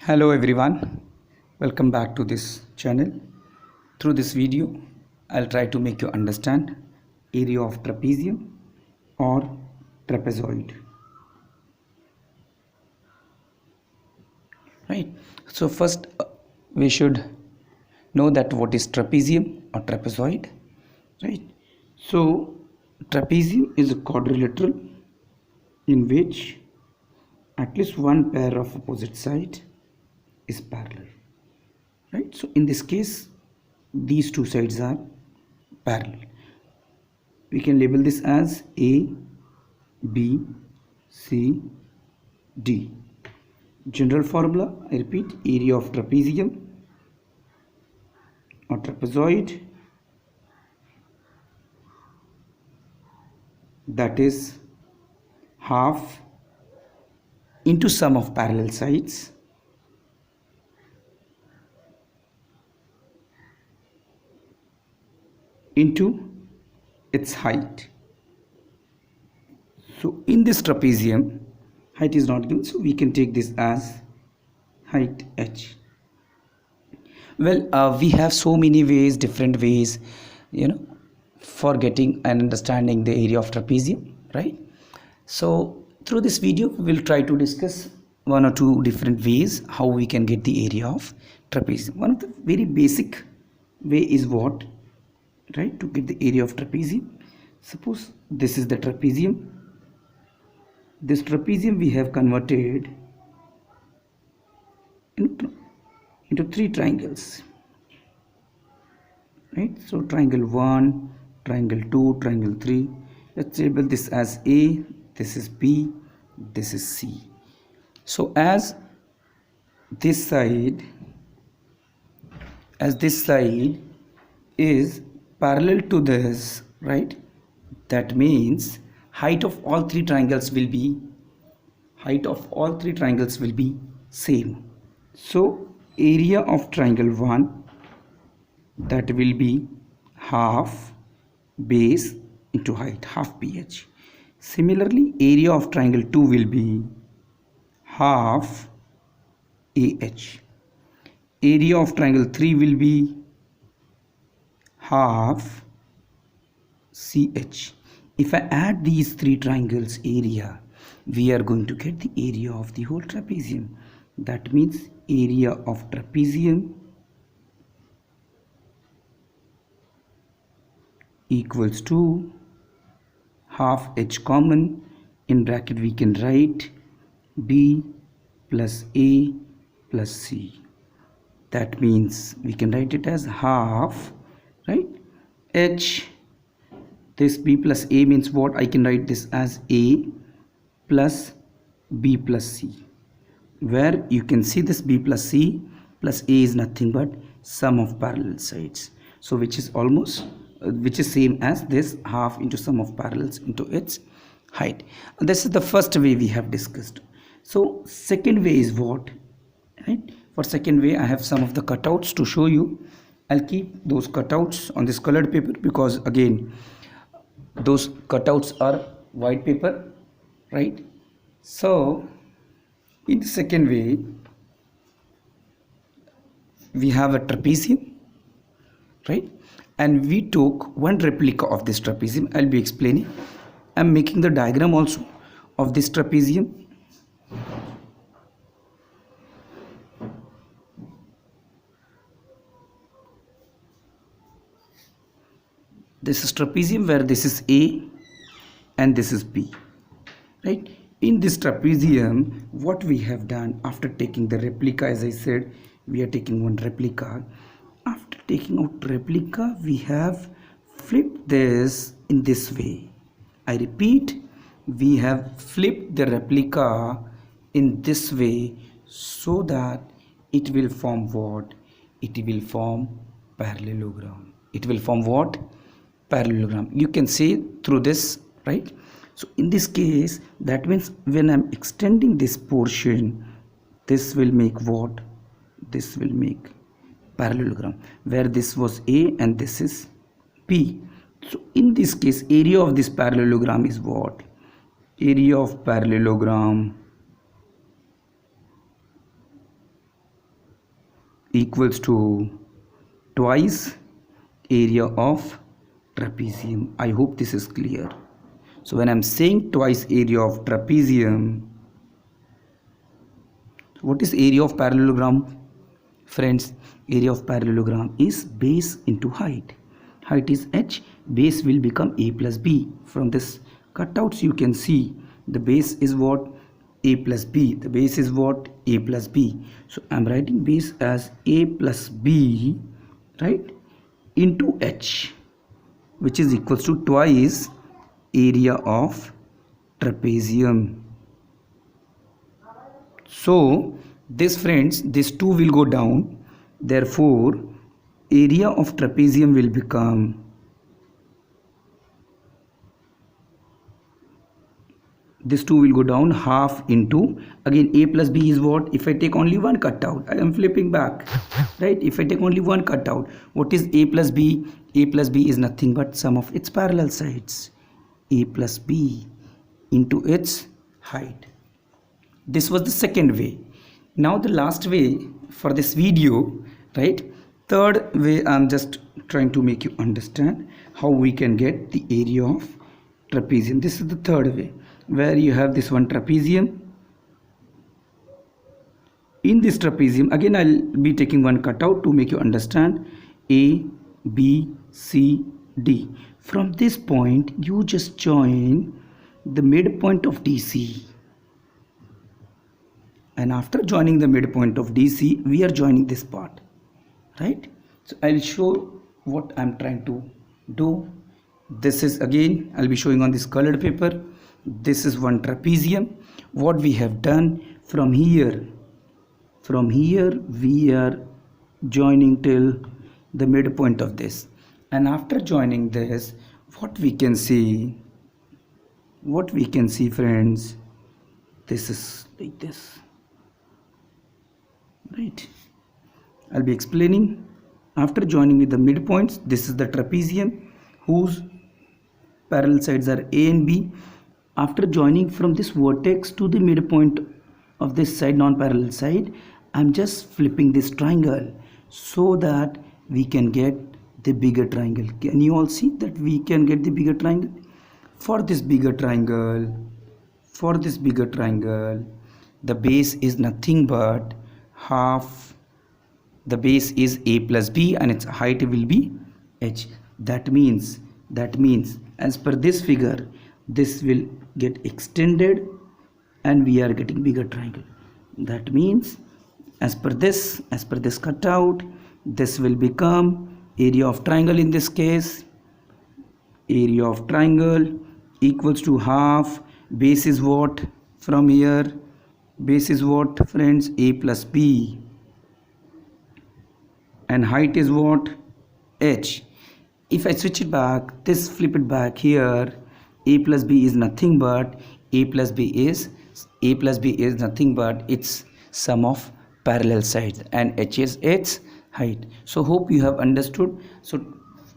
Hello everyone, welcome back to this channel. Through this video, I'll try to make you understand area of trapezium or trapezoid. Right. So first we should know that what is trapezium or trapezoid. Right. So trapezium is a quadrilateral in which at least one pair of opposite side is parallel, right? So in this case these two sides are parallel. We can label this as A, B, C, D. General formula, I repeat, area of trapezium or trapezoid, that is half into sum of parallel sides into its height. So in this trapezium, height is not given, so we can take this as height h. Well, we have so many ways, different ways, for getting and understanding the area of trapezium, right? So through this video, we will try to discuss one or two different ways how we can get the area of trapezium. One of the very basic way is what? Right, to get the area of trapezium. Suppose this is the trapezium. This trapezium we have converted into three triangles, right? So triangle 1, triangle 2, triangle 3. Let's label this as A, this is B, this is C. So as this side is parallel to this, right? That means height of all three triangles will be same. So area of triangle 1, that will be half base into height, half ph. Similarly, area of triangle 2 will be half ah. Area of triangle 3 will be half ch. If I add these three triangles area, we are going to get the area of the whole trapezium. That means area of trapezium equals to half h common, in bracket we can write b plus a plus c. That means we can write it as half, right, h. This b plus a means what? I can write this as a plus b plus c, where you can see this b plus c plus a is nothing but sum of parallel sides, so which is same as this half into sum of parallels into its height. This is the first way we have discussed. So second way is what, right? For second way, I have some of the cutouts to show you. I'll keep those cutouts on this colored paper because again those cutouts are white paper, right? So in the second way, we have a trapezium, right? And we took one replica of this trapezium. I'll be explaining. I'm making the diagram also of this trapezium. This is trapezium where this is A and this is B, right? In this trapezium, what we have done after taking the replica, as I said, we are taking one replica. After taking out replica, we have flipped this in this way. I repeat, we have flipped the replica in this way so that it will form what? It will form parallelogram. It will form what? Parallelogram. You can see through this, right? So in this case, that means when I'm extending this portion, this will make what? This will make parallelogram, where this was A and this is B. So in this case, area of this parallelogram is what? Area of parallelogram equals to twice area of trapezium. I hope this is clear. So when I'm saying twice area of trapezium, what is area of parallelogram, friends? Area of parallelogram is base into height. Height is h, base will become a plus b. From this cutouts you can see the base is what? A plus b. The base is what? A plus b. So I'm writing base as a plus b, right, into h, which is equals to twice area of trapezium. So this, friends, this 2 will go down, therefore area of trapezium will become this 2 will go down half into, again a plus b is what? If I take only one cutout, I am flipping back, right? If I take only one cutout, what is a plus b? A plus b is nothing but sum of its parallel sides, a plus b into its height. This was the second way. Now the last way for this video, right? Third way, I'm just trying to make you understand how we can get the area of trapezium. This is the third way, where you have this one trapezium. In this trapezium, again I'll be taking one cutout to make you understand. A, B, C, D. From this point you just join the midpoint of DC, and after joining the midpoint of DC we are joining this part, right? So I'll show what I'm trying to do. This is, again I'll be showing on this colored paper. This is one trapezium. What we have done, from here we are joining till the midpoint of this, and after joining this, what we can see, friends, this is like this, right? I'll be explaining. After joining with the midpoints, this is the trapezium whose parallel sides are A and B. After joining from this vertex to the midpoint of this side, non-parallel side, I'm just flipping this triangle so that we can get the bigger triangle. Can you all see that we can get the bigger triangle? For this bigger triangle, the base is nothing but half. The base is a plus b and its height will be h. That means as per this figure, this will get extended and we are getting bigger triangle. That means as per this cutout, this will become area of triangle. In this case, area of triangle equals to half. Base is what? From here, base is what, friends? A plus b, and height is what? H. If I switch it back, this flip it back here, a plus b is nothing but nothing but its sum of parallel sides, and h is its height. So hope you have understood. So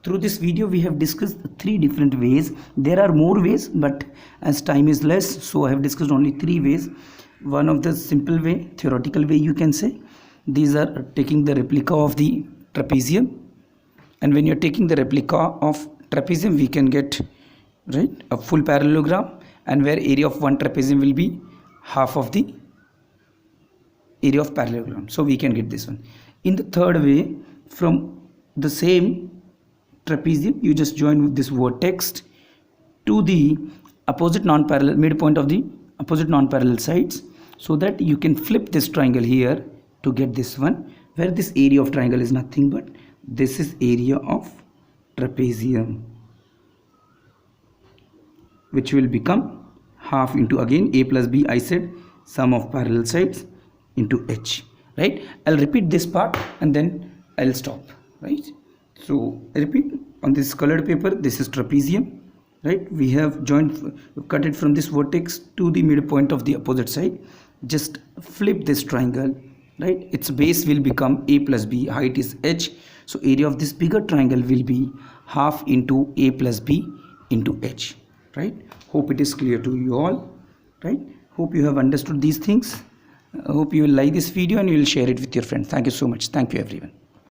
through this video we have discussed 3 different ways. There are more ways, but as time is less, so I have discussed only 3 ways. One of the simple way, theoretical way you can say. These are taking the replica of the trapezium, and when you're taking the replica of trapezium, we can get, right, a full parallelogram, and where area of one trapezium will be half of the area of parallelogram. So we can get this one. In the third way, from the same trapezium, you just join with this vertex to the opposite non-parallel midpoint of the opposite non-parallel sides, so that you can flip this triangle here to get this one, where this area of triangle is nothing but this is area of trapezium, which will become half into, again, a plus b, I said, sum of parallel sides into h, right? I'll repeat this part and then I'll stop, right? So I repeat, on this colored paper, this is trapezium, right? We have cut it from this vertex to the midpoint of the opposite side. Just flip this triangle, right? Its base will become a plus b, height is h. So area of this bigger triangle will be half into a plus b into h, right? Hope it is clear to you all, right? Hope you have understood these things. I hope you will like this video and you will share it with your friends. Thank you so much. Thank you everyone.